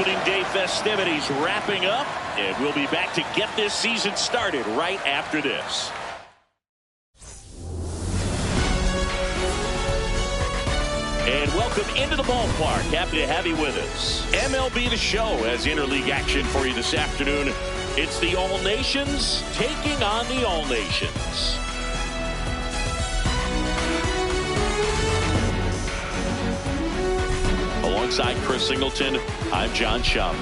Opening day festivities wrapping up, and we'll be back to get this season started right after this. And welcome into the ballpark. Happy to have you with us. MLB The Show has interleague action for you this afternoon. It's the All Nations taking on the All Nations. Alongside Chris Singleton, I'm John Shambi.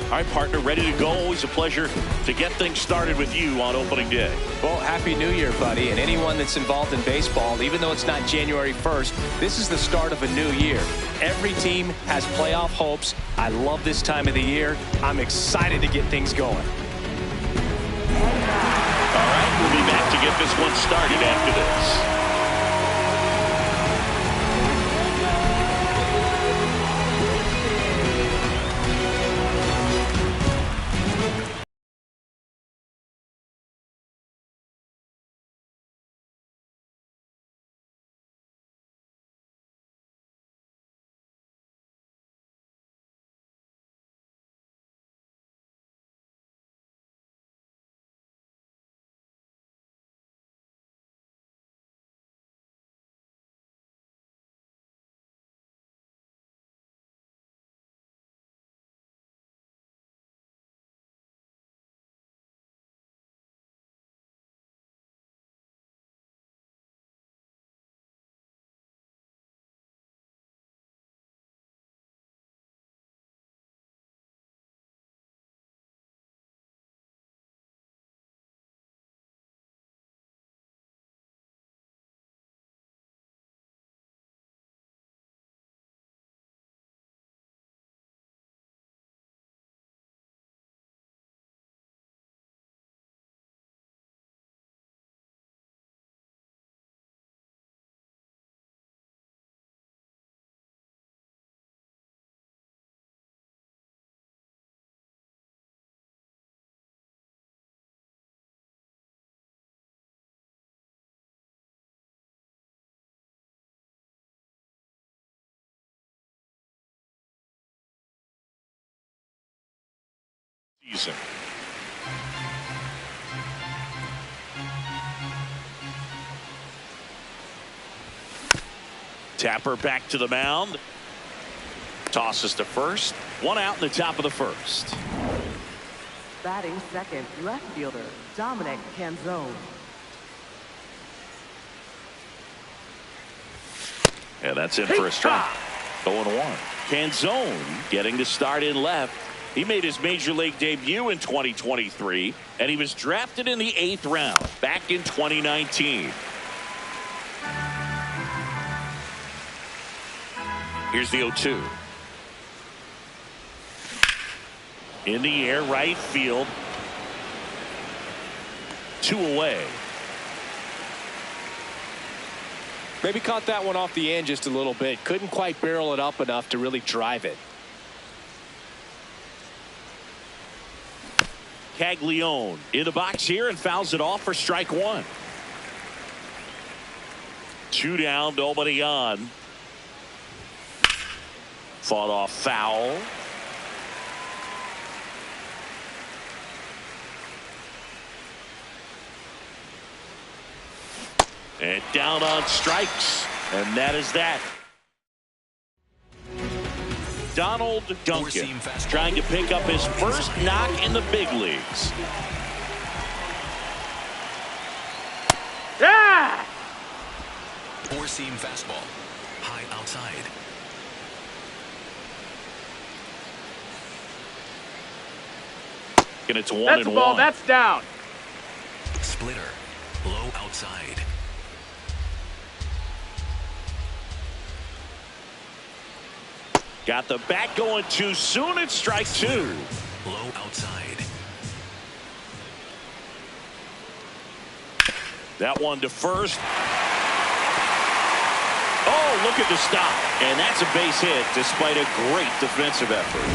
All right, partner, ready to go. Always a pleasure to get things started with you on opening day. Well, Happy New Year, buddy. And anyone that's involved in baseball, even though it's not January 1st, this is the start of a new year. Every team has playoff hopes. I love this time of the year. I'm excited to get things going. All right, we'll be back to get this one started after this. Season. Tapper back to the mound. Tosses to first. One out in the top of the first. Batting second, left fielder, Dominic Canzone. Yeah, that's in for a strike. 0-1. Canzone getting to start in left. He made his major league debut in 2023, and he was drafted in the 8th round back in 2019. Here's the 0-2. In the air, right field. 2 away. Maybe caught that one off the end just a little bit. Couldn't quite barrel it up enough to really drive it. Caglione in the box here and fouls it off for strike 1. 2 down, nobody on. Fought off foul. And down on strikes, and that is that. Donald Duncan trying to pick up his first knock in the big leagues. Yeah! Four-seam fastball, high outside. And it's 1-1. That's a ball. That's down. Splitter, low outside. Got the bat going too soon. It's strike 2. Low outside. That one to first. Oh, look at the stop. And that's a base hit despite a great defensive effort.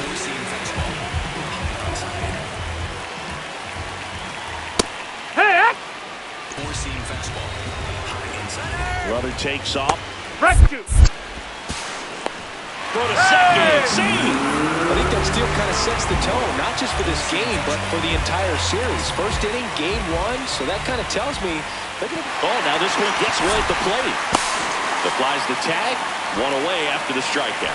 Four-seam fastball. Hey! Four-seam fastball. High inside. Runner takes off. Rescue. throw to second. Save. I think that steal kind of sets the tone, not just for this game, but for the entire series. First inning, game one, so that kind of tells me they're going to... Oh, now this one gets right at the plate. Applies the tag, one away after the strikeout.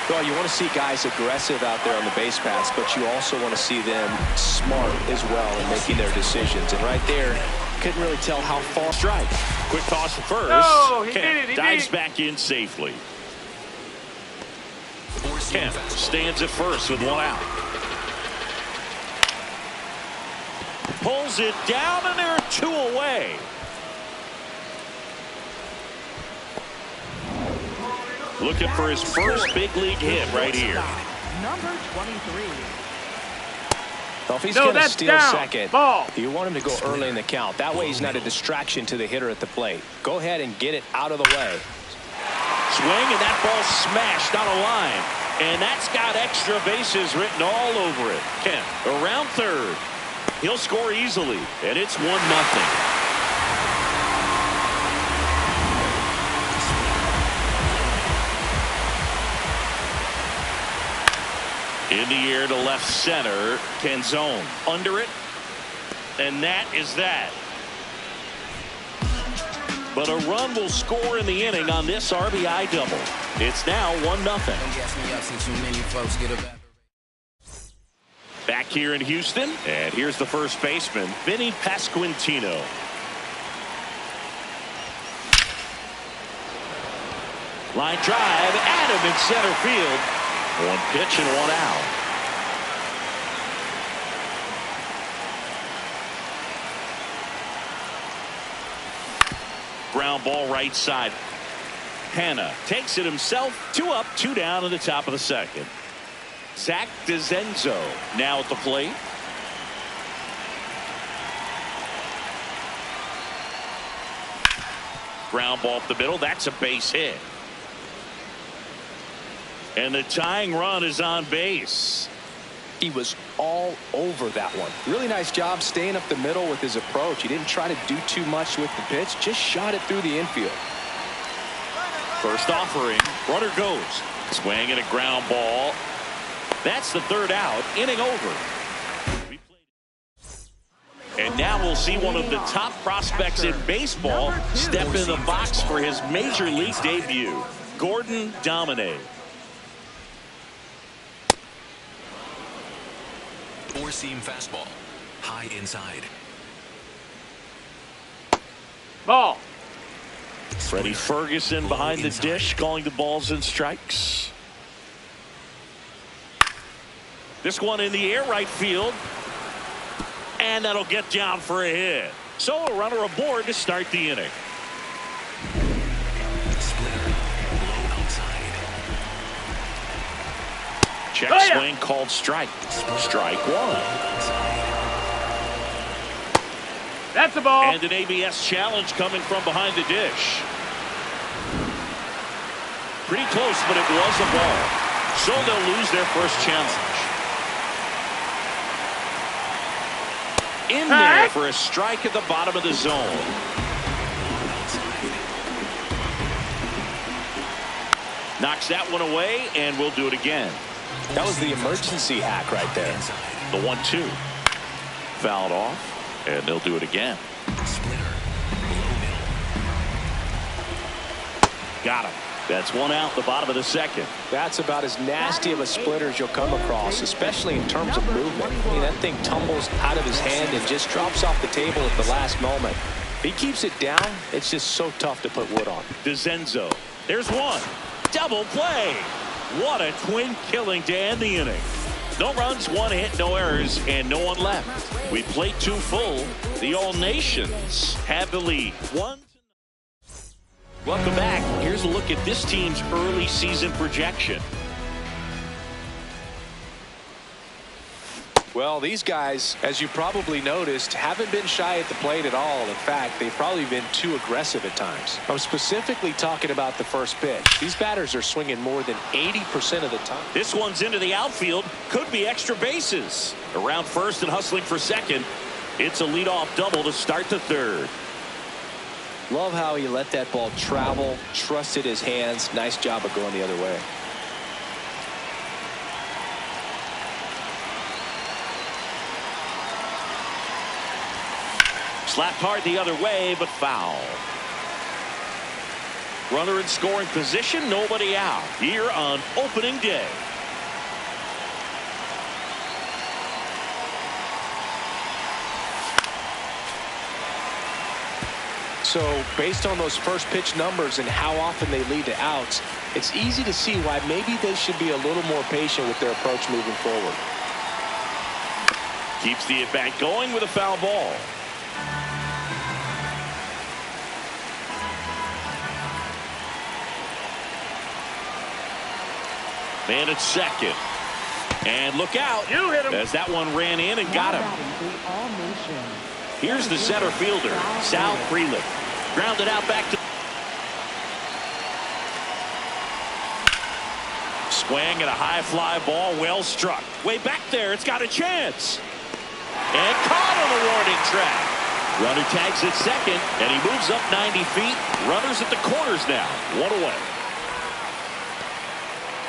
Well, you want to see guys aggressive out there on the base paths, but you also want to see them smart as well in making their decisions. And right there, couldn't really tell how far. Strike. Quick toss to first. No, he Kemp did it, he dives did it. back in safely. Kemp stands at first with one out. Pulls it down, and there are two away. Looking for his first big league hit right here. Number 23. Well, if he's No, going to that's steal down. second, Ball. you want him to go early in the count. That way he's not a distraction to the hitter at the plate. Go ahead and get it out of the way. Swing, and that ball smashed on a line. And that's got extra bases written all over it. Kemp around third. He'll score easily, and it's 1-0. In the air to left center. Canzone under it. And that is that. But a run will score in the inning on this RBI double. It's now 1-0. Back here in Houston, and here's the first baseman, Vinny Pasquantino. Line drive, Adam in center field. One pitch and one out. Ground ball right side. Hanna takes it himself. 2 up, 2 down in the top of the second. Zach DeZenzo now at the plate. Ground ball up the middle. That's a base hit. And the tying run is on base. He was all over that one. Really nice job staying up the middle with his approach. He didn't try to do too much with the pitch, just shot it through the infield. First offering, runner goes. Swing and a ground ball. That's the third out. Inning over. And now we'll see one of the top prospects in baseball step in the box for his major league debut. Gordon Domine. Four-seam fastball. High inside. Ball. Freddie Ferguson behind the dish, calling the balls and strikes. This one in the air, right field. And that'll get down for a hit. So a runner aboard to start the inning. Splitter. Low outside. Check swing called strike. Strike one. That's a ball. And an ABS challenge coming from behind the dish. Pretty close, but it was a ball. So they'll lose their first challenge. In there for a strike at the bottom of the zone. Knocks that one away, and we'll do it again. That was the emergency hack right there. The 1-2. Fouled off, and they'll do it again. Splitter. Got him. That's one out, the bottom of the second. That's about as nasty of a splitter as you'll come across, especially in terms of movement. I mean, that thing tumbles out of his hand and just drops off the table at the last moment. If he keeps it down, it's just so tough to put wood on. DeZenzo. There's one. Double play. What a twin killing to end the inning. No runs, 1 hit, no errors, and no one left. We played 2 full. The All Nations have the lead. Welcome back. Here's a look at this team's early season projection. Well, these guys, as you probably noticed, haven't been shy at the plate at all. In fact, they've probably been too aggressive at times. I'm specifically talking about the first pitch. These batters are swinging more than 80% of the time. This one's into the outfield. Could be extra bases. Around first and hustling for second. It's a leadoff double to start the third. Love how he let that ball travel, trusted his hands. Nice job of going the other way. Slapped hard the other way, but foul. Runner in scoring position, nobody out here on opening day. So based on those first pitch numbers and how often they lead to outs, it's easy to see why maybe they should be a little more patient with their approach moving forward. Keeps the at-bat going with a foul ball. Man at second. And look out. You hit him. As that one ran in and got him. Here's the center fielder, Sal Freeland. Grounded out back to. Swing and a high fly ball, well struck. Way back there, it's got a chance. And caught on the warning track. Runner tags at second, and he moves up 90 feet. Runners at the corners now. One away.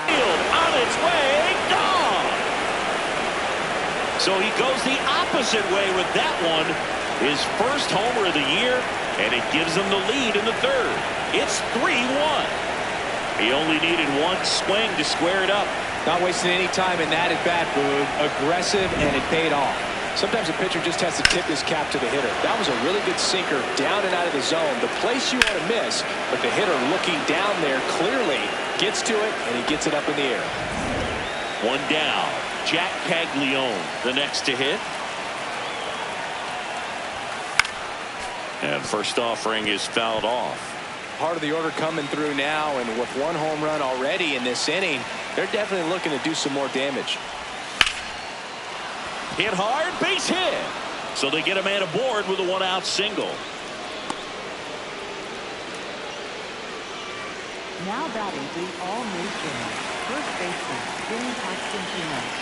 Field on its way, gone. So he goes the opposite way with that one. His first homer of the year, and it gives him the lead in the third. It's 3-1. He only needed one swing to square it up. Not wasting any time in that at-bat, Boog. Aggressive, and it paid off. Sometimes a pitcher just has to tip his cap to the hitter. That was a really good sinker down and out of the zone. The place you want to miss, but the hitter looking down there clearly gets to it, and he gets it up in the air. One down. Jack Caglione, the next to hit. And first offering is fouled off. Part of the order coming through now, and with one home run already in this inning, they're definitely looking to do some more damage. Hit hard, base hit. So they get a man aboard with a one-out single. Now batting the All-Nation, first baseman, Vinny Constantino.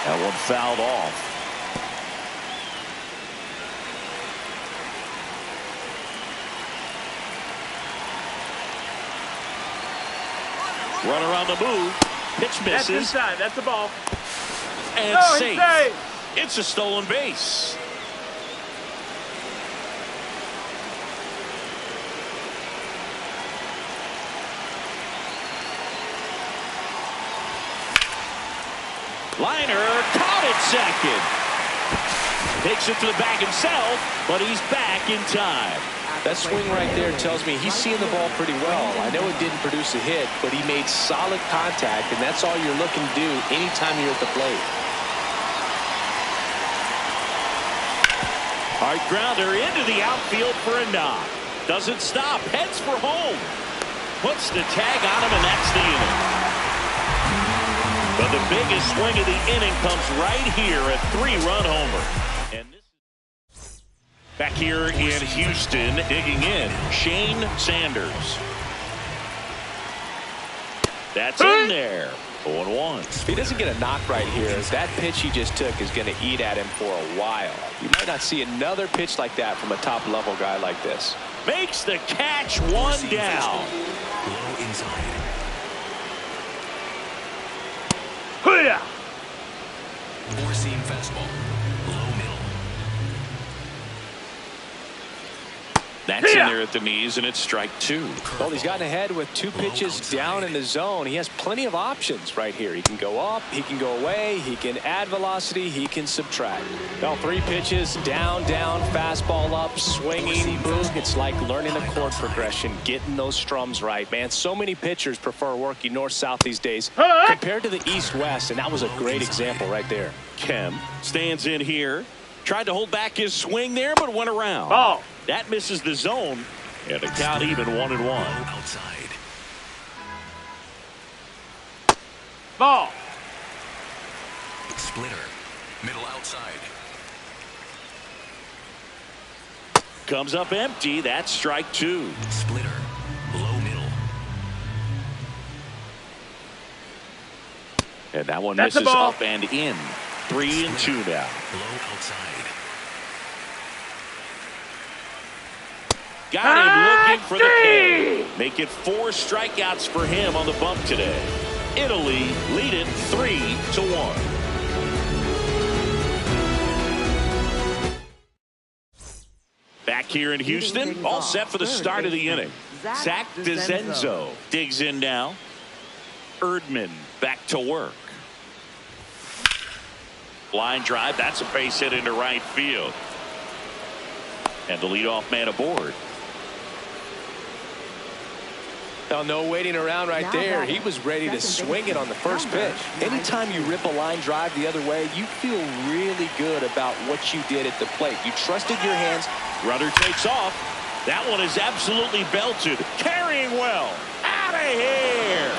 That one fouled off. Runner on the move. Pitch misses. That's inside. That's a ball. And no, safe. Safe. It's a stolen base. Liner caught at second. Takes it to the back himself, but he's back in time. That swing right there tells me he's seeing the ball pretty well. I know it didn't produce a hit, but he made solid contact, and that's all you're looking to do anytime you're at the plate. Hard grounder into the outfield for a knock. Doesn't stop. Heads for home. Puts the tag on him, and that's the inning. But the biggest swing of the inning comes right here, a 3-run homer. And this back here in Houston, digging in, Shane Sanders. That's in there. 0-1. If he doesn't get a knock right here, that pitch he just took is going to eat at him for a while. You might not see another pitch like that from a top-level guy like this. Makes the catch, one down. Low inside. Four-seam fastball. Low middle. That's in there at the knees, and it's strike two. Well, he's gotten ahead with two pitches down in the zone. He has plenty of options right here. He can go up, he can go away, he can add velocity, he can subtract. Well, 3 pitches, down, fastball up, swinging, boom. It's like learning a chord progression, getting those strums right, man. So many pitchers prefer working north-south these days compared to the east-west, and that was a great example right there. Kem stands in here. Tried to hold back his swing there, but went around. Ball. That misses the zone. And the count even 1-1. Outside. Ball. Splitter. Middle outside. Comes up empty. That's strike two. Splitter. Low middle. And that one That's a misses ball. up and in. 3-2 now. Low outside. Got him looking for the K. Make it 4 strikeouts for him on the bump today. Italy lead it 3-1. here in Houston. All set for the start of the inning. Zach DeZenzo digs in now. Erdman back to work. Line drive. That's a base hit into right field. And the leadoff man aboard. Now, no waiting around right there. He was ready to swing it on the first pitch. Anytime you rip a line drive the other way, you feel really good about what you did at the plate. You trusted your hands. Runner takes off. That one is absolutely belted. Carrying well. Out of here.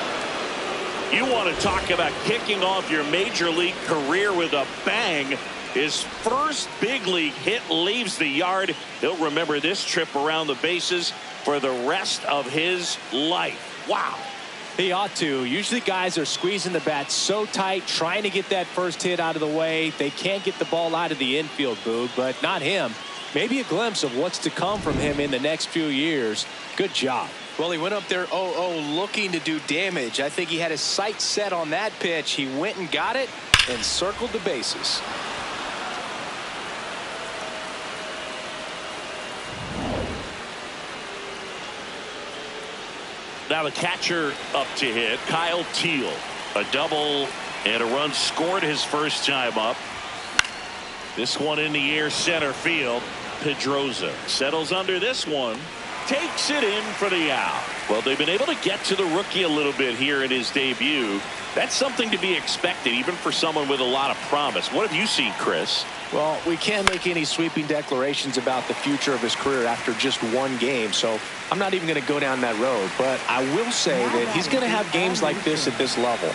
You want to talk about kicking off your major league career with a bang. His first big league hit leaves the yard. He'll remember this trip around the bases for the rest of his life. Wow. He ought to. Usually guys are squeezing the bat so tight, trying to get that first hit out of the way. They can't get the ball out of the infield, Boog, but not him. Maybe a glimpse of what's to come from him in the next few years. Good job. Well, he went up there 0-0 looking to do damage. I think he had his sights set on that pitch. He went and got it and circled the bases. Now the catcher up to hit, Kyle Teal. A double and a run scored his first time up. This one in the air, center field. Pedroza settles under this one. Takes it in for the out. Well, they've been able to get to the rookie a little bit here in his debut. That's something to be expected, even for someone with a lot of promise. What have you seen, Chris? Well, we can't make any sweeping declarations about the future of his career after just one game, so I'm not even going to go down that road. But I will say that he's going to have games like this at this level.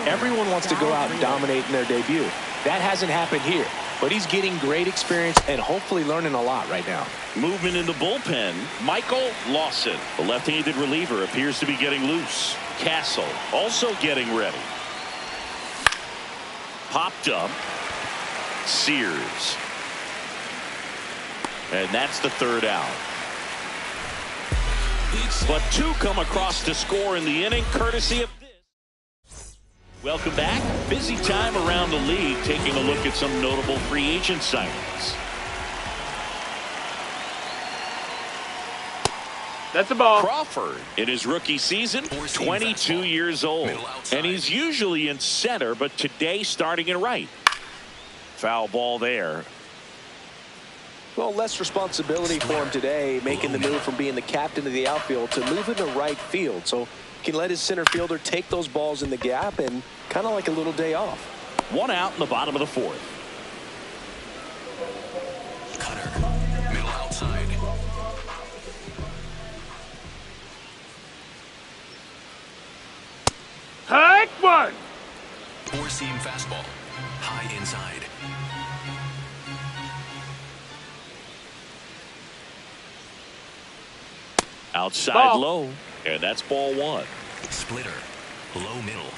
Everyone wants to go out and dominate in their debut. That hasn't happened here, but he's getting great experience and hopefully learning a lot right now. Movement in the bullpen. Michael Lawson, the left-handed reliever, appears to be getting loose. Castle also getting ready. Popped up. Sears. And that's the third out. But two come across to score in the inning, courtesy of this. Welcome back. Busy time around the league, taking a look at some notable free agent signings. That's a ball. Crawford in his rookie season, 22 years old. And he's usually in center, but today starting in right. Foul ball there. Well, less responsibility for him today, making the move from being the captain of the outfield to moving to right field. So he can let his center fielder take those balls in the gap and kind of like a little day off. One out in the bottom of the fourth. Cutter, middle outside. Hike one. Four-seam fastball, high inside. Outside ball. low, and that's ball one. Splitter, low middle.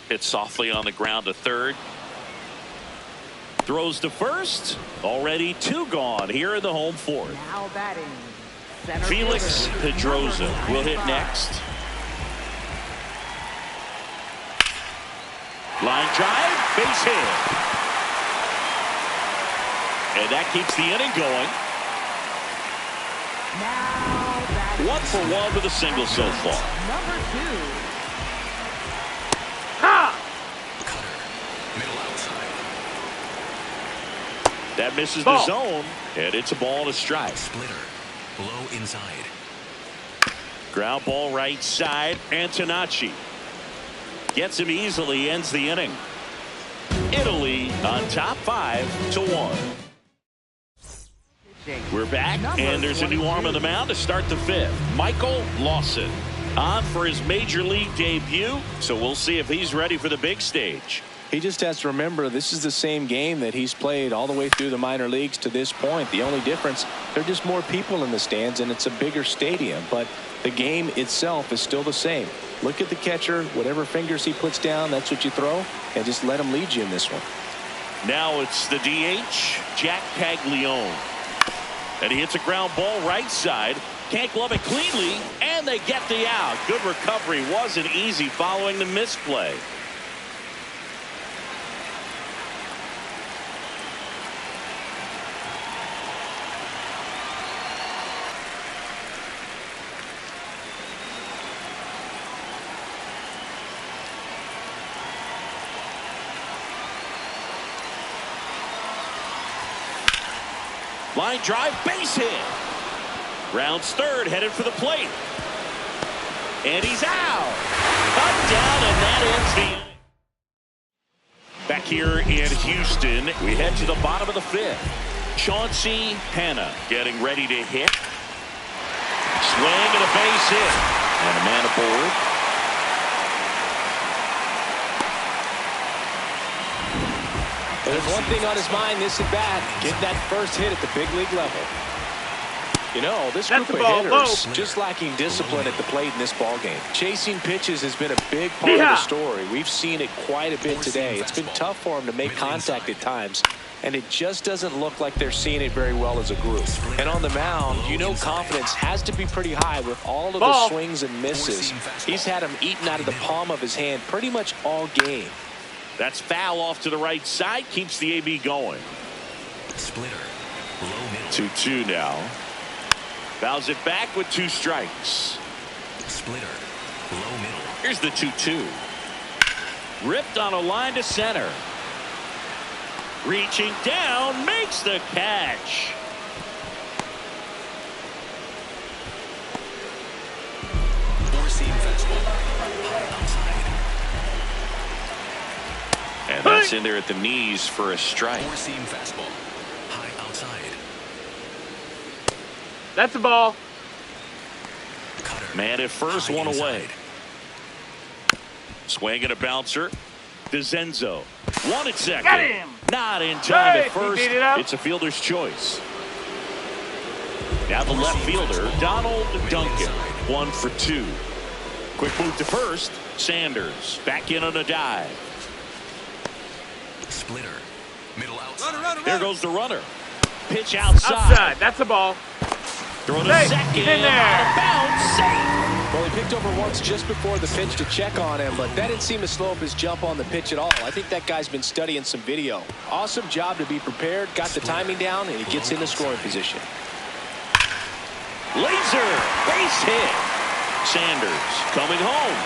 Hit softly on the ground to third. Throws to first. Already two gone here in the home fourth. Now batting. Center Felix fielder, Pedroza number will hit 95. next. Line drive, base hit. And that keeps the inning going. Now batting. 1 for 1 with a single so far. Number 2. Ha! Cutter, middle outside. That misses Ball. the zone, and it's a ball and a strike. Splitter, low inside. Ground ball right side. Antonacci gets him easily, ends the inning. Italy on top 5-1. We're back, and there's a new arm on the mound to start the fifth. Michael Lawson on for his major league debut, so we'll see if he's ready for the big stage. He just has to remember this is the same game that he's played all the way through the minor leagues to this point. The only difference, there are just more people in the stands and it's a bigger stadium, but the game itself is still the same. Look at the catcher, whatever fingers he puts down, that's what you throw, and just let him lead you in this one. Now it's the DH, Jack Caglione. And he hits a ground ball right side. Can't glove it cleanly, and they get the out. Good recovery. Wasn't easy following the misplay. Line drive, base hit. Rounds third, headed for the plate. And he's out. Cut down, and that ends the inning. Back here in Houston, we head to the bottom of the fifth. Chauncey Hanna getting ready to hit. Swing and a base hit. And a man aboard. There's one thing on his mind this at bat. Get that first hit at the big league level. You know, this group of hitters just lacking discipline at the plate in this ball game. Chasing pitches has been a big part of the story. We've seen it quite a bit today. It's been tough for them to make contact at times, and it just doesn't look like they're seeing it very well as a group. And on the mound, you know, confidence has to be pretty high with all of the swings and misses. He's had them eaten out of the palm of his hand pretty much all game. That's foul off to the right side. Keeps the AB going. Splitter. Low middle. 2-2 now. Fouls it back with 2 strikes. Splitter. Low middle. Here's the 2-2. Ripped on a line to center. Reaching down, makes the catch. Four-seam fastball. High outside. And that's in there at the knees for a strike. Four-seam fastball. High outside. That's a ball. Cutter. Man at first, High one inside. away. Swing and a bouncer. DeZenzo. One at second. Got him. Not in time Hey, at first. he beat it up. It's a fielder's choice. Now the left fielder, Donald Duncan. 1 for 2. Quick move to first. Sanders back in on a dive. Splitter. Middle outside. There goes the runner. Pitch outside. Outside. That's a ball. Throw to Hey, second. he's in there. Out of bounds. Safe. Well, he picked over once just before the pitch to check on him, but that didn't seem to slow up his jump on the pitch at all. I think that guy's been studying some video. Awesome job to be prepared, got the timing down, and he gets into scoring position. Laser. Base hit. Sanders coming home.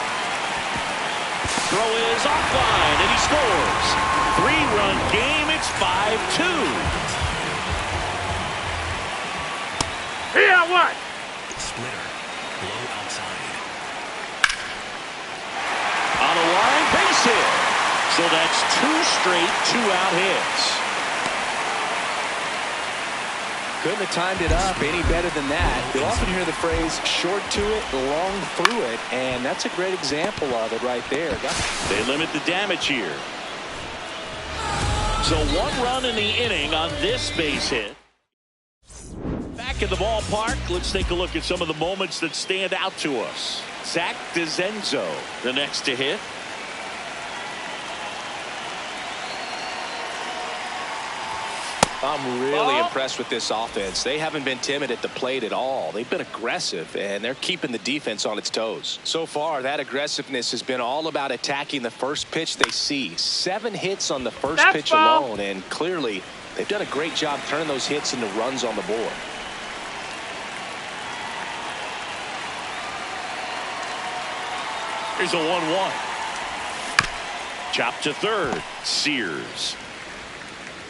Throw is offline, and he scores. 3-run game. It's 5-2. Yeah, what? Splitter. Low outside. On a line, base hit. So that's 2 straight 2-out hits. Couldn't have timed it up any better than that. You'll often hear the phrase short to it, long through it, and that's a great example of it right there. They limit the damage here. So 1 run in the inning on this base hit. Back in the ballpark, let's take a look at some of the moments that stand out to us. Zach DeZenzo, the next to hit. I'm really impressed with this offense. They haven't been timid at the plate at all. They've been aggressive, and they're keeping the defense on its toes. So far, that aggressiveness has been all about attacking the first pitch they see. 7 hits on the first pitch alone, and clearly they've done a great job turning those hits into runs on the board. Here's a 1-1. Chop to third. Sears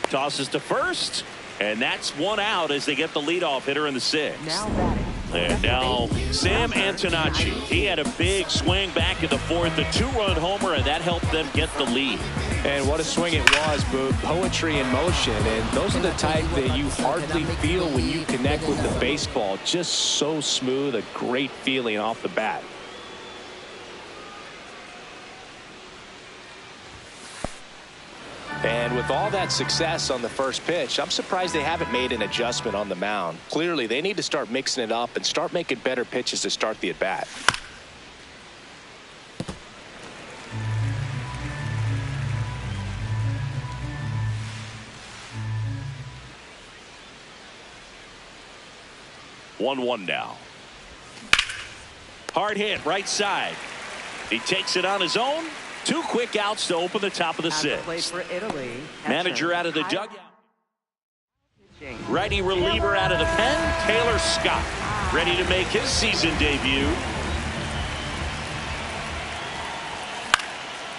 tosses to first, and that's 1 out as they get the leadoff hitter in the 6th. Now batting. And now Sam Antonacci. He had a big swing back in the 4th, a 2-run homer, and that helped them get the lead. And what a swing it was, Boog. Poetry in motion, and those are the type that you hardly feel when you connect with the baseball. Just so smooth, a great feeling off the bat. And with all that success on the first pitch, I'm surprised they haven't made an adjustment on the mound. Clearly, they need to start mixing it up and start making better pitches to start the at-bat. One now. Hard hit, right side. He takes it on his own. 2 quick outs to open the top of the 6th. Play for Italy. Manager out of the dugout. Righty reliever out of the pen, Taylor Scott, ready to make his season debut.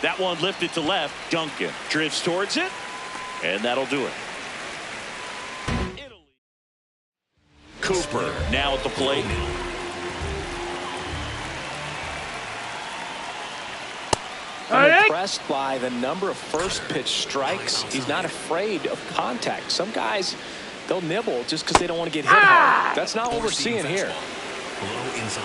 That one lifted to left. Duncan drifts towards it, and that'll do it. Harper now at the plate. I'm impressed by the number of first pitch strikes. He's not afraid of contact. Some guys, they'll nibble just because they don't want to get hit hard. That's not what we're seeing here. Low inside.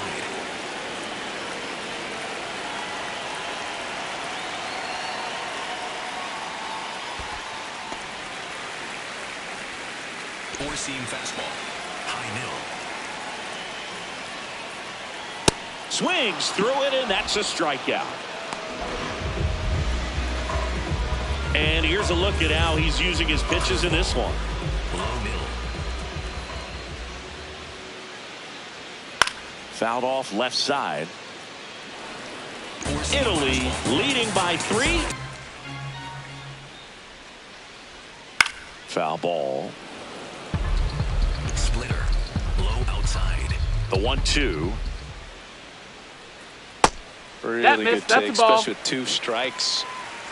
Four-seam fastball. High middle. Swings through it, and that's a strikeout. And here's a look at how he's using his pitches in this one. Low middle. Fouled off left side. Italy leading by 3. Foul ball. Splitter. Low outside. The 1-2. Really missed. good That's take, a ball. especially with 2 strikes.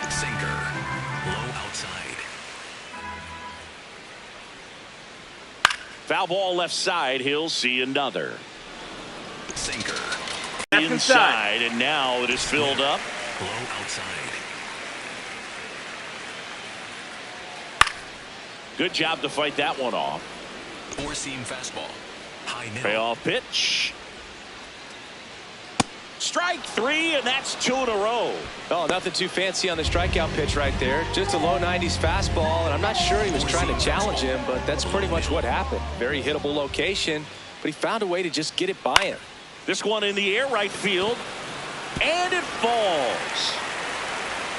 Sinker. Low outside. Foul ball left side. He'll see another. Sinker. That's Inside, and now it is filled up. Low outside. Good job to fight that one off. Four-seam fastball. High middle. Payoff pitch. Strike 3, and that's 2 in a row. Oh, nothing too fancy on the strikeout pitch right there. Just a low 90s fastball, and I'm not sure he was trying to challenge him, but that's pretty much what happened. Very hittable location, but he found a way to just get it by him. This one in the air right field, and it falls.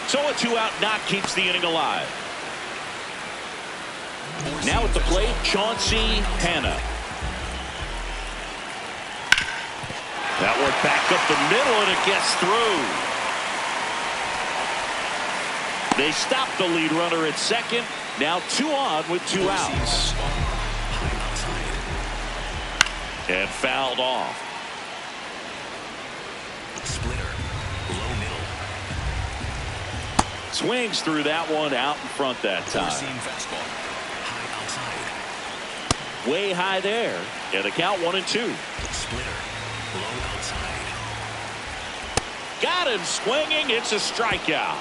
So a 2-out knock keeps the inning alive. Now at the plate, Chauncey Hanna. That one back up the middle, and it gets through. They stop the lead runner at second. Now 2 on with 2 outs. And fouled off. Splitter. Low middle. Swings through that one out in front that time. Four-seam fastball. High outside. Way high there. And the count 1-2. Splitter. Low outside. Got him swinging. It's a strikeout.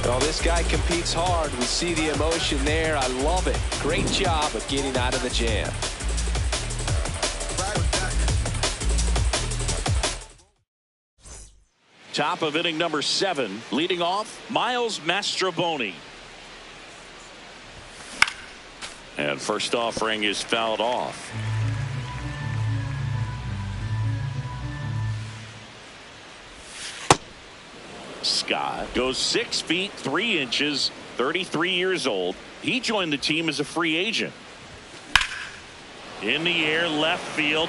Well, this guy competes hard. We see the emotion there. I love it. Great job of getting out of the jam. Top of inning number 7. Leading off, Miles Mastrobuoni. And first offering is fouled off. Scott goes 6 feet 3 inches, 33 years old. He joined the team as a free agent. In the air, left field.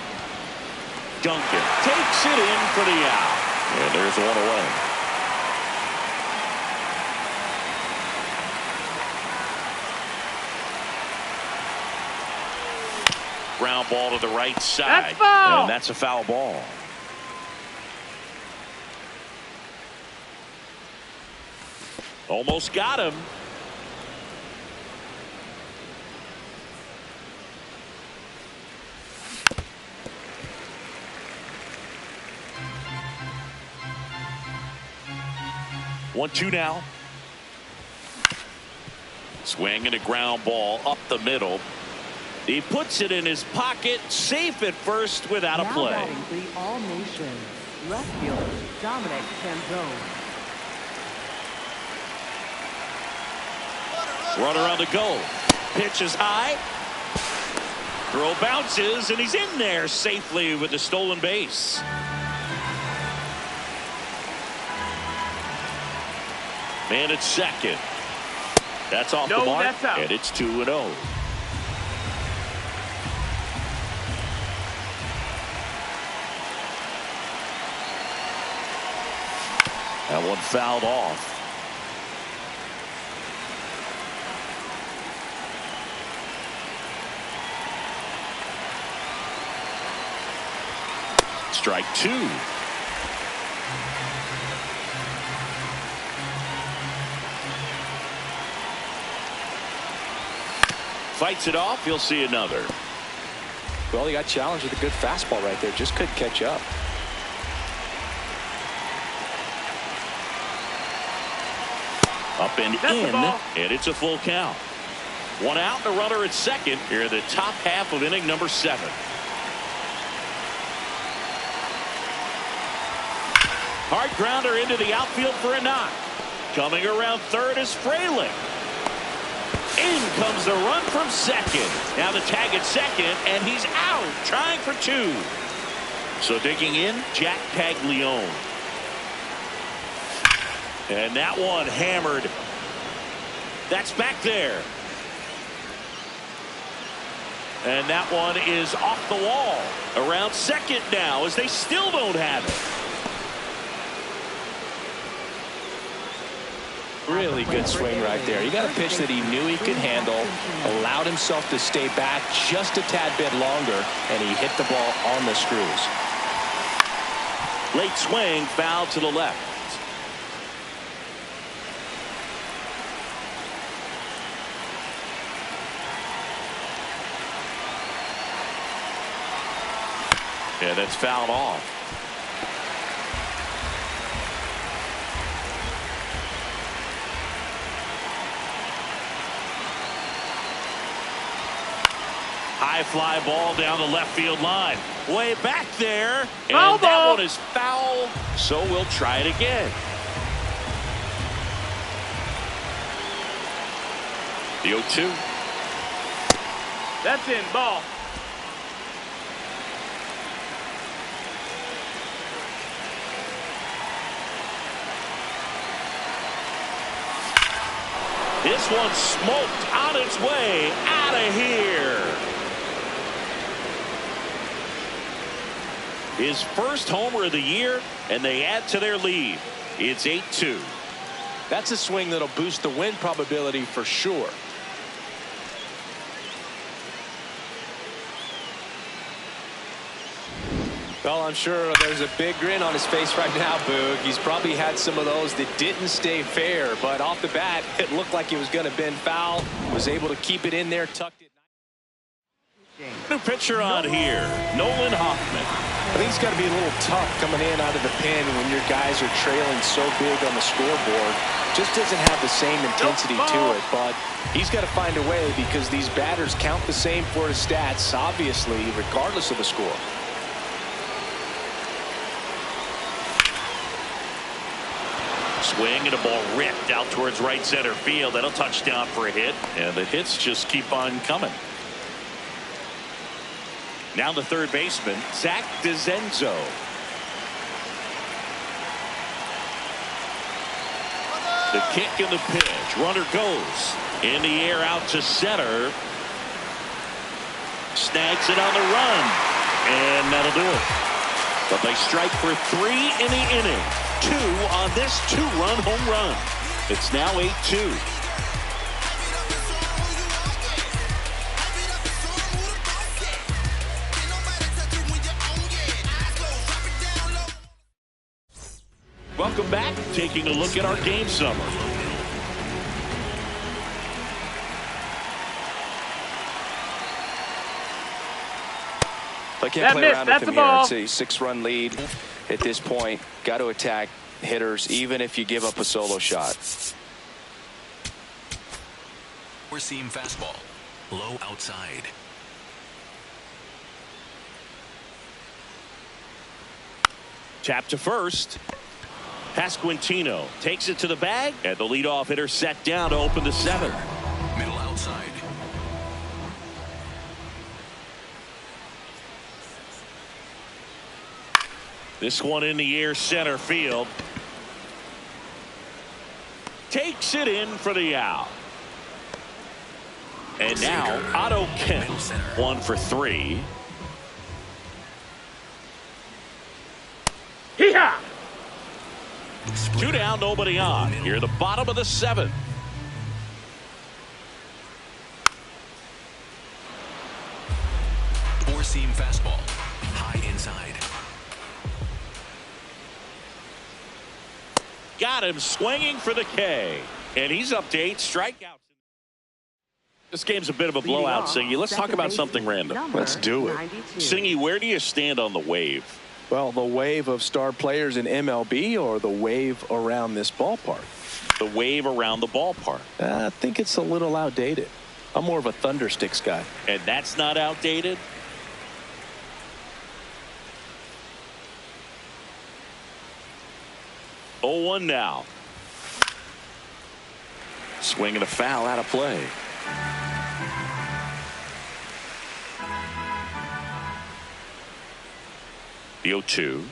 Duncan takes it in for the out. And there's one away. Ground ball to the right side. That's foul. And that's a foul ball. Almost got him. One, 2 now. Swing and a ground ball up the middle. He puts it in his pocket, safe at first without a Now play. batting for the All-Nation, left fielder Dominic Canzone. Runner on the go. Pitch is high. Throw bounces, and he's in there safely with the stolen base. Man at second. That's off the mark, that's out. and it's 2-0. That one fouled off. Strike 2. Fights it off. He'll see another. Well, he got challenged with a good fastball right there. Just couldn't catch up. Up and That's the in, ball. and it's a full count. One out and a runner at second here in the top half of inning number 7. Hard grounder into the outfield for a knock. Coming around third is Fralick. In comes the run from second. Now the tag at second, and he's out, trying for 2. So digging in, Jack Paglione. And that one hammered. That's back there. And that one is off the wall. Around second now as they still don't have it. Really good swing right there. He got a pitch that he knew he could handle, allowed himself to stay back just a tad bit longer, and he hit the ball on the screws. Late swing, foul to the left. Yeah, that's fouled off. High fly ball down the left field line. Way back there. And Foul that ball. one is foul. So we'll try it again. The 0-2. That's in. Ball. This one smoked on its way out of here. His first homer of the year, and they add to their lead. It's 8-2. That's a swing that'll boost the win probability for sure. Well, I'm sure there's a big grin on his face right now, Boog. He's probably had some of those that didn't stay fair, but off the bat, it looked like it was going to bend foul. Was able to keep it in there, tucked it. New pitcher on here, Nolan Hoffman. I think it's got to be a little tough coming in out of the pen when your guys are trailing so big on the scoreboard. Just doesn't have the same intensity to it, but he's got to find a way because these batters count the same for his stats, obviously, regardless of the score. Swing and a ball ripped out towards right center field. That'll touchdown for a hit, and the hits just keep on coming. Now the third baseman, Zach DeZenzo. The kick and the pitch. Runner goes in the air out to center. Snags it on the run, and that'll do it. But they strike for 3 in the inning. 2 on this 2-run home run. It's now 8-2. Welcome back. Taking a look at our game summary. I can't That play missed. around That's with him a here. ball. It's a 6-run lead at this point. Got to attack hitters even if you give up a solo shot. Four-seam fastball. Low outside. Tap to first. Pasquantino takes it to the bag, and the leadoff hitter set down to open the 7th. Middle outside. This one in the air center field. Takes it in for the out. And now Otto Kemp, 1 for 3. Hee-haw! 2 down, nobody on. Here, the bottom of the 7th. Four-seam fastball. High inside. Got him swinging for the K. And he's up to 8 strikeouts. This game's a bit of a blowout, Singy. Let's talk about something random. Let's do it. Singy, where do you stand on the wave? Well, the wave of star players in MLB or the wave around this ballpark? The wave around the ballpark. I think it's a little outdated. I'm more of a Thundersticks guy. And that's not outdated? Oh, 1 now. Swing and a foul out of play. The 0-2.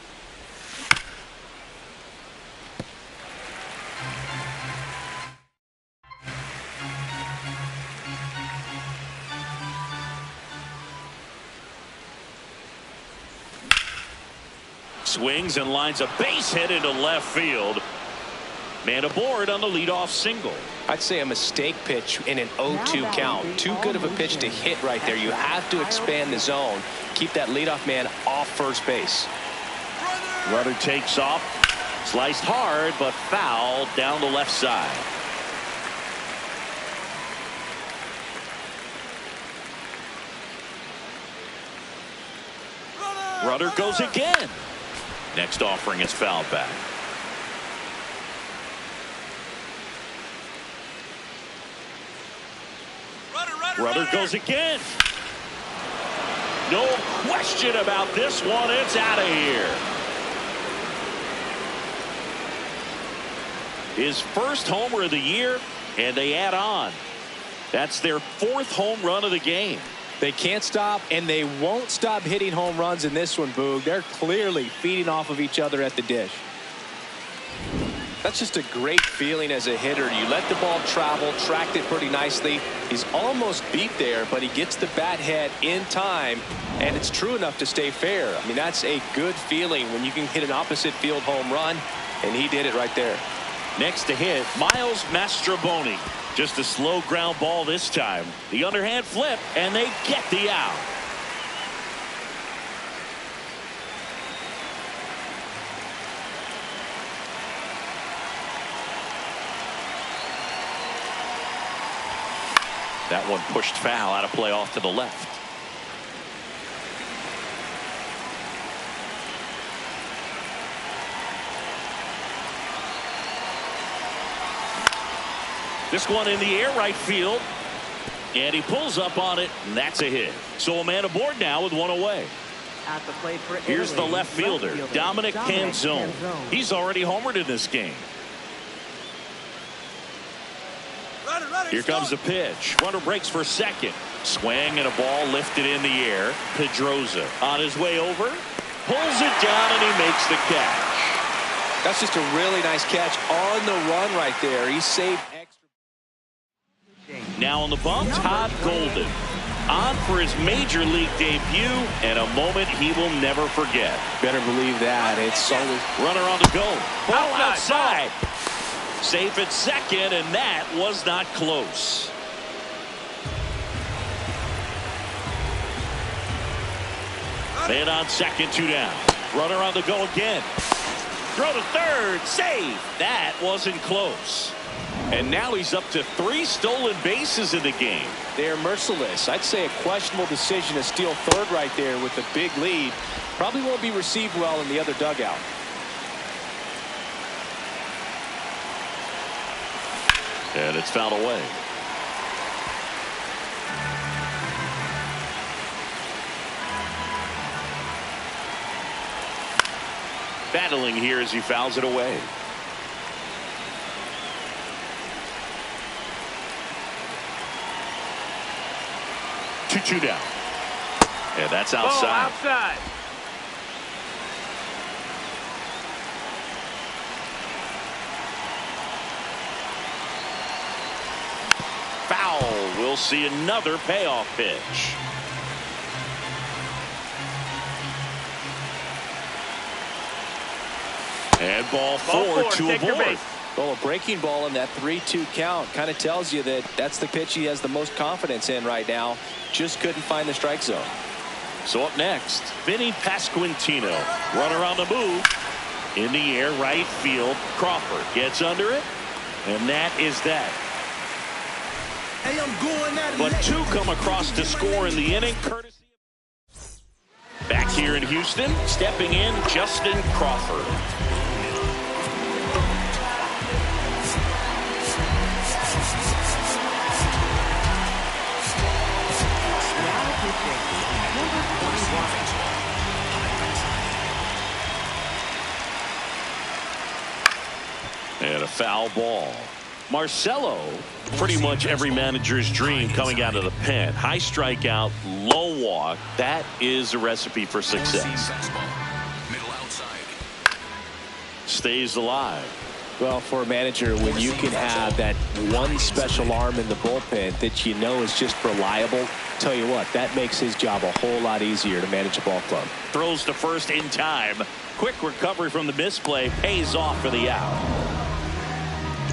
Swings and lines a base hit into left field. Man aboard on the leadoff single. I'd say a mistake pitch in an 0-2 count. Too good of a pitch to hit right there. You have to expand the zone. Keep that leadoff man off first base. Runner takes off. Sliced hard, but foul down the left side. Runner goes again. Next offering is fouled back. Runner goes again. No question about this one. It's out of here. His first homer of the year, and they add on. That's their 4th home run of the game. They can't stop, and they won't stop hitting home runs in this one, Boog. They're clearly feeding off of each other at the dish. That's just a great feeling as a hitter. You let the ball travel, tracked it pretty nicely. He's almost beat there, but he gets the bat head in time, and it's true enough to stay fair. I mean, that's a good feeling when you can hit an opposite field home run, and he did it right there. Next to hit, Miles Mastrobuoni. Just a slow ground ball this time. The underhand flip, and they get the out. That one pushed foul out of play off to the left. This one in the air right field. And he pulls up on it, and that's a hit. So a man aboard now with one away. At the plate for Here's the left fielder, Dominic Canzone. He's already homered in this game. Here comes the pitch. Runner breaks for second. Swing and a ball lifted in the air. Pedroza on his way over. Pulls it down, and he makes the catch. That's just a really nice catch on the run right there. He saved extra. Now on the bump, Todd Golden. On for his major league debut, and a moment he will never forget. Better believe that. It's always runner on the go. Ball outside. Safe at second, and that was not close. Man on second, 2 down. Runner on the go again. Throw to third. Save. That wasn't close. And now he's up to 3 stolen bases in the game. They're merciless. I'd say a questionable decision to steal third right there with the big lead. Probably won't be received well in the other dugout. And it's fouled away. Battling here as he fouls it away. Two down. And that's outside. Oh, outside. Foul. We'll see another payoff pitch. And ball four to avoid. Well, a breaking ball in that 3-2 count kind of tells you that that's the pitch he has the most confidence in right now. Just couldn't find the strike zone. So up next, Vinny Pasquantino. Runner on the move. In the air, right field. Crawford gets under it. And that is that. Hey, I'm going at it. but 2 come across to score in the inning, courtesy. Back here in Houston, stepping in, Justin Crawford. And a foul ball. Marcelo, pretty much every manager's dream coming out of the pen. High strikeout, low walk. That is a recipe for success. Stays alive. Well, for a manager, when you can have that one special arm in the bullpen that you know is just reliable, tell you what, that makes his job a whole lot easier to manage a ball club. Throws to first in time. Quick recovery from the misplay pays off for the out.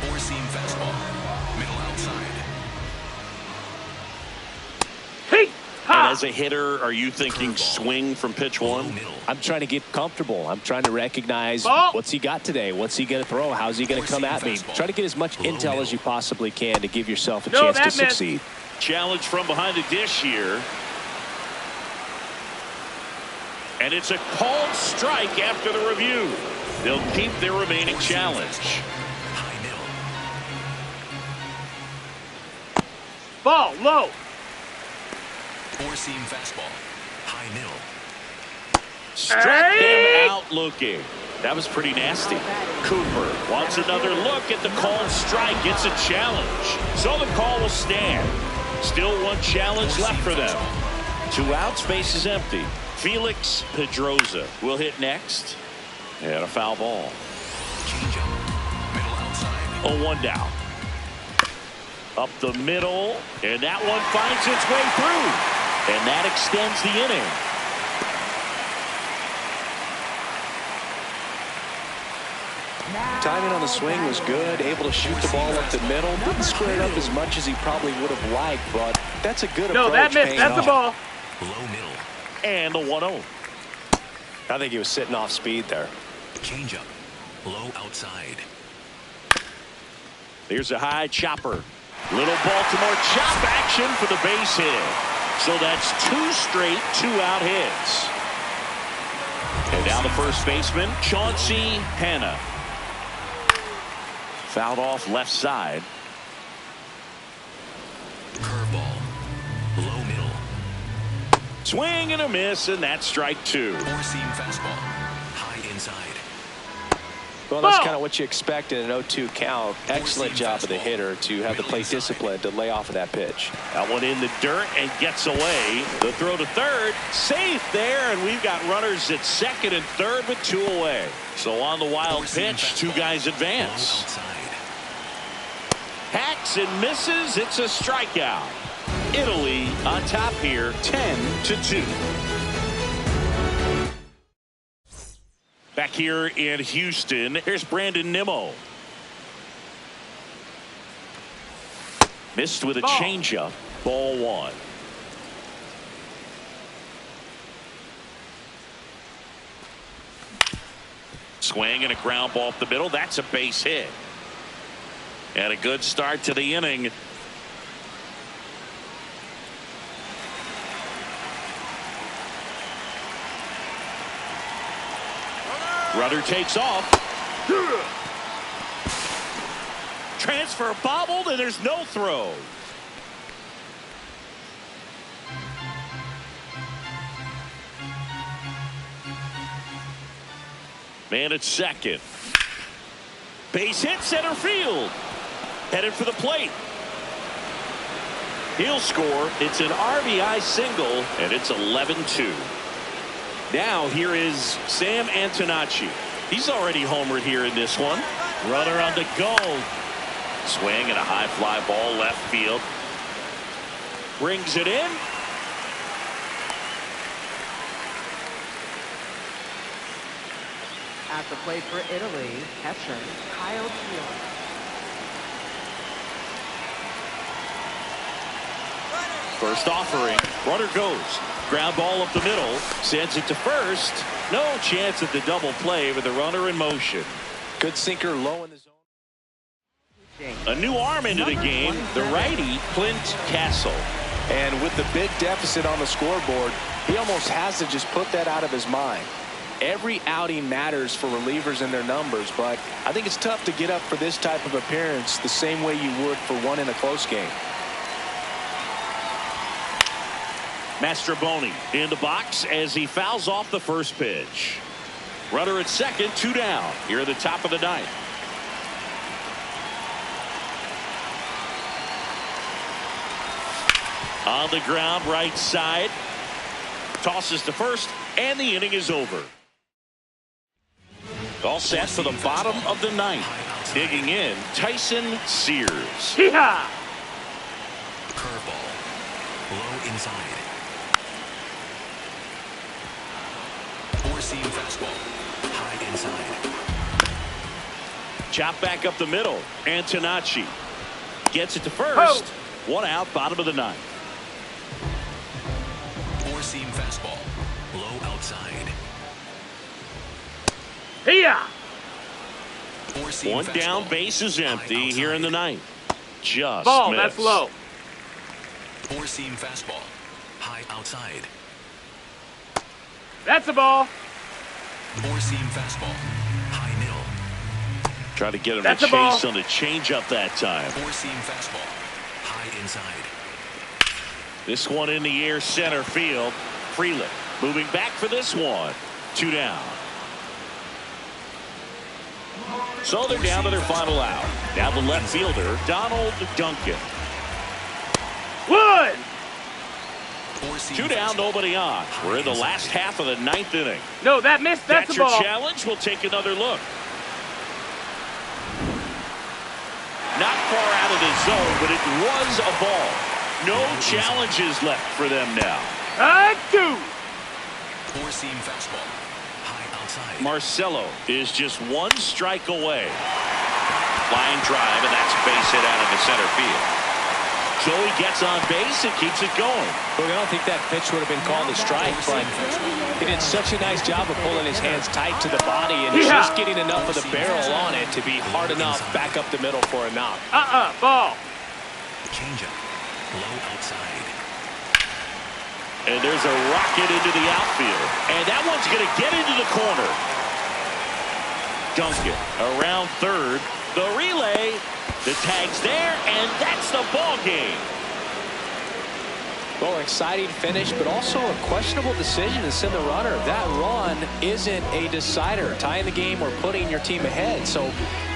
Four-seam fastball, middle outside. And as a hitter, are you thinking swing from pitch 1? I'm trying to get comfortable. I'm trying to recognize what's he got today. What's he going to throw? How's he going to come at me? Try to get as much intel as you possibly can to give yourself a chance to succeed. Challenge from behind the dish here. And it's a called strike after the review. They'll keep their remaining challenge. Ball low. Four-seam fastball, high middle. Struck him out looking. That was pretty nasty. Cooper wants another look at the called strike. It's a challenge. So the call will stand. Still one challenge left for them. 2 outs, base is empty. Felix Pedroza will hit next. And a foul ball. Changeup, middle outside. 0-1 down. Up the middle, and that one finds its way through. And that extends the inning. Timing on the swing was good, able to shoot the ball up the middle. Didn't square it up as much as he probably would have liked, but that's a good approach. No, that missed. That's the ball. Low middle. And the 1-0. I think he was sitting off speed there. Changeup, low outside. Here's a high chopper. Little Baltimore chop action for the base hit. So that's 2 straight 2-out hits. And now the first baseman, Chauncey Hanna. Fouled off left side. Curveball, low middle. Swing and a miss, and that's strike 2. Four-seam fastball, high inside. Well, that's kind of what you expect in an 0-2 count. Excellent job of the hitter to have the plate discipline to lay off of that pitch. That one in the dirt and gets away. The throw to third, safe there, and we've got runners at second and third with 2 away. So on the wild pitch, 2 guys advance. Hacks and misses. It's a strikeout. Italy on top here, 10-2. Back here in Houston, here's Brandon Nimmo. Missed with a changeup. Ball 1. Swing and a ground ball up the middle. That's a base hit. And a good start to the inning. Runner takes off. Transfer bobbled, and there's no throw. Man at second. Base hit center field. Headed for the plate. He'll score. It's an RBI single, and it's 11-2. Now here is Sam Antonacci. He's already homered here in this one. Runner on the go. Swing and a high fly ball left field. Brings it in. At the plate for Italy, catcher Kyle Keeler. First offering. Runner goes. Ground ball up the middle. Sends it to first. No chance at the double play with the runner in motion. Good sinker low in the zone. A new arm into the game, the righty, Clint Castle. And with the big deficit on the scoreboard, he almost has to just put that out of his mind. Every outing matters for relievers and their numbers, but I think it's tough to get up for this type of appearance the same way you would for one in a close game. Mastroboni in the box as he fouls off the first pitch. Runner at second, 2 down here at the top of the ninth. On the ground, right side. Tosses to first, and the inning is over. All set for the bottom of the ninth. Digging in, Tyson Sears. Yeehaw! Curveball. Low inside. Four-seam fastball. High inside. Chop back up the middle. Antonacci gets it to first. 1 out, bottom of the ninth. Four-seam fastball. Low outside. Here! Four-seam One down, fastball. base is empty High here in the outside. ninth. Just Ball, missed. that's low. Four-seam fastball. High outside. That's a ball. Four-seam fastball. High middle. Try to get him That's to a ball. chase on the changeup that time. Four-seam fastball. High inside. This one in the air, center field. Freeland moving back for this one. 2 down. So they're down to their final out. Now the left fielder, Donald Duncan. Wood! Four-seam 2 down, fastball. nobody on. We're in the last half of the ninth inning. No, that missed. That's a Catcher ball. challenge. We'll take another look. Not far out of the zone, but it was a ball. No challenges left for them now. 2. Four-seam fastball. High outside. Marcelo is just 1 strike away. Line drive, and that's a base hit out of the center field. Joey gets on base and keeps it going. Look, I don't think that pitch would have been called a strike, but he did such a nice job of pulling his hands tight to the body and just getting enough of the barrel on it to be hard enough back up the middle for a knock. Ball. Changeup. Low outside. And there's a rocket into the outfield. And that one's going to get into the corner. Duncan around third. The relay. The tag's there, and that's the ball game. Well, exciting finish, but also a questionable decision to send the runner. That run isn't a decider, tying the game or putting your team ahead. So,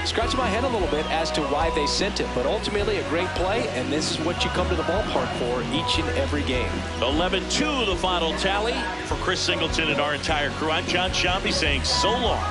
scratching my head a little bit as to why they sent it. But ultimately, a great play, and this is what you come to the ballpark for each and every game. 11-2 the final tally. For Chris Singleton and our entire crew, I'm John Shambi saying so long.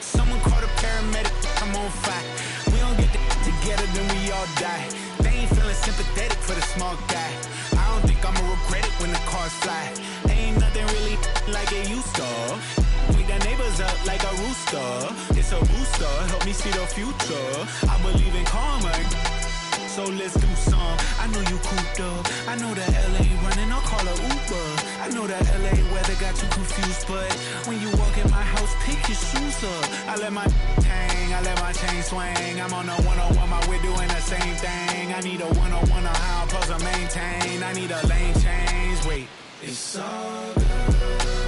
Someone called a paramedic, I'm on fire. We don't get together, then we all die. They ain't feeling sympathetic for the small guy. I don't think I'ma regret it when the cars fly. Ain't nothing really like it used to. Wake the neighbors up like a rooster. It's a booster, help me see the future. I believe in karma, so let's do some. I know you cooped up. I know the LA running, I'll call a Uber. I know the LA weather got you confused, but when you walk in my house, pick your shoes up. I let my hang, I let my chain swing. I'm on a 101, my we're doing the same thing. I need a 101 on how I'm supposed to maintain. I need a lane change. Wait, it's all good.